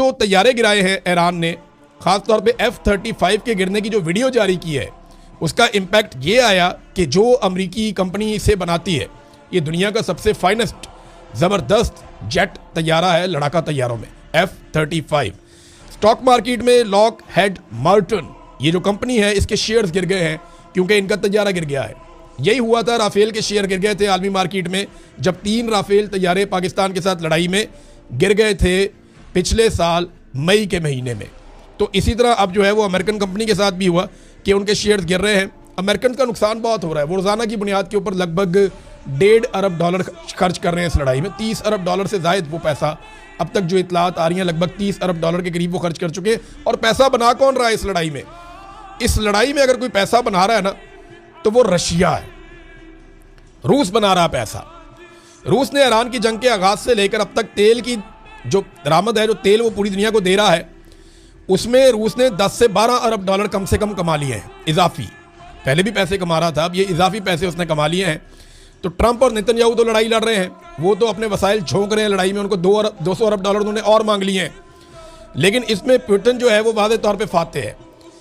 जो तैयारे गिराए हैं ईरान ने, ख़ासतौर पे F-35 के गिरने की जो वीडियो जारी की है, उसका इम्पैक्ट ये आया कि जो अमरीकी कंपनी इसे बनाती है, ये दुनिया का सबसे फाइनेस्ट ज़बरदस्त जेट तैयारा है लड़ाका तैयारों में, F-35। स्टॉक मार्केट में लॉकहेड मार्टिन ये जो कंपनी है, इसके शेयर्स गिर गए हैं क्योंकि इनका तैयारा गिर गया है। यही हुआ था, राफेल के शेयर गिर गए थे आलमी मार्केट में जब 3 राफेल तैयारे पाकिस्तान के साथ लड़ाई में गिर गए थे पिछले साल मई के महीने में। तो इसी तरह अब जो है वो अमेरिकन कंपनी के साथ भी हुआ कि उनके शेयर्स गिर रहे हैं। अमेरिकन का नुकसान बहुत हो रहा है, वो रोज़ाना की बुनियाद के ऊपर लगभग $1.5 अरब खर्च कर रहे हैं इस लड़ाई में। $30 अरब से ज़ायद वो पैसा, अब तक जो इतलात आ रही हैं, लगभग $30 अरब के करीब वो खर्च कर चुके हैं। और पैसा बना कौन रहा है इस लड़ाई में? इस लड़ाई में अगर कोई पैसा बना रहा है ना, तो वो रशिया है। रूस बना रहा पैसा। रूस ने ईरान की जंग के आगाज़ से लेकर अब तक तेल की जो दरामद है, जो तेल वो पूरी दुनिया को दे रहा है, उसमें रूस ने 10 से 12 अरब डॉलर कम से कम कमा लिए हैं इजाफी। पहले भी पैसे कमा रहा था, अब ये इजाफी पैसे उसने कमा लिए हैं। तो ट्रंप और नेतन्याहू तो लड़ाई लड़ रहे हैं, वो तो अपने वसाइल झोंक रहे हैं लड़ाई में, उनको 200 अरब डॉलर उन्होंने और मांग लिए हैं। लेकिन इसमें पुतिन जो है वो वादे तौर पे फाते है।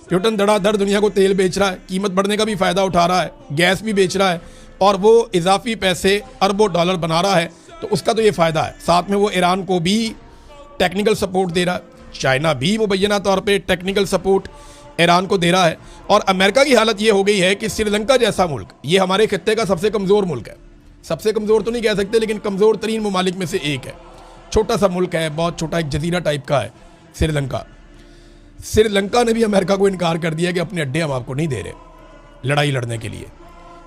पुतिन धड़ाधड़ दुनिया को तेल बेच रहा है, कीमत बढ़ने का भी फ़ायदा उठा रहा है, गैस भी बेच रहा है, और वो इजाफी पैसे अरबों डॉलर बना रहा है। तो उसका तो ये फ़ायदा है। साथ में वो ईरान को भी टेक्निकल सपोर्ट दे रहा है, चाइना भी मुबैना तौर पे टेक्निकल सपोर्ट ईरान को दे रहा है। और अमेरिका की हालत ये हो गई है कि श्रीलंका जैसा मुल्क, ये हमारे खित्ते का सबसे कमज़ोर मुल्क है। सबसे कमज़ोर तो नहीं कह सकते, लेकिन कमज़ोर तरीन ममालिक में से एक है। छोटा सा मुल्क है, बहुत छोटा, एक जजीरा टाइप का है श्रीलंका। श्रीलंका ने भी अमेरिका को इनकार कर दिया कि अपने अड्डे हम आपको नहीं दे रहे लड़ाई लड़ने के लिए,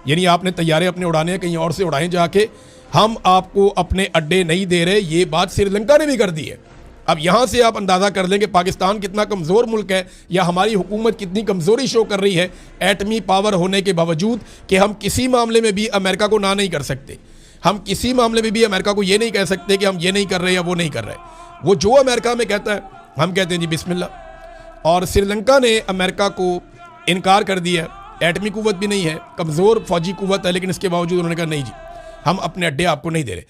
यानी आपने तैयारे अपने उड़ाने हैं, कहीं और से उड़ाएं जाके, हम आपको अपने अड्डे नहीं दे रहे। ये बात श्रीलंका ने भी कर दी है। अब यहाँ से आप अंदाज़ा कर लें कि पाकिस्तान कितना कमज़ोर मुल्क है, या हमारी हुकूमत कितनी कमज़ोरी शो कर रही है एटमी पावर होने के बावजूद, कि हम किसी मामले में भी अमेरिका को ना नहीं कर सकते। हम किसी मामले में भी अमेरिका को ये नहीं कह सकते कि हम ये नहीं कर रहे या वो नहीं कर रहे। वो जो अमेरिका में कहता है हम कहते हैं जी बिस्मिल्लाह। और श्रीलंका ने अमेरिका को इनकार कर दिया। एटमी कुव्वत भी नहीं है, कमज़ोर फौजी कुव्वत है, लेकिन इसके बावजूद उन्होंने कहा नहीं जी, हम अपने अड्डे आपको नहीं दे रहे।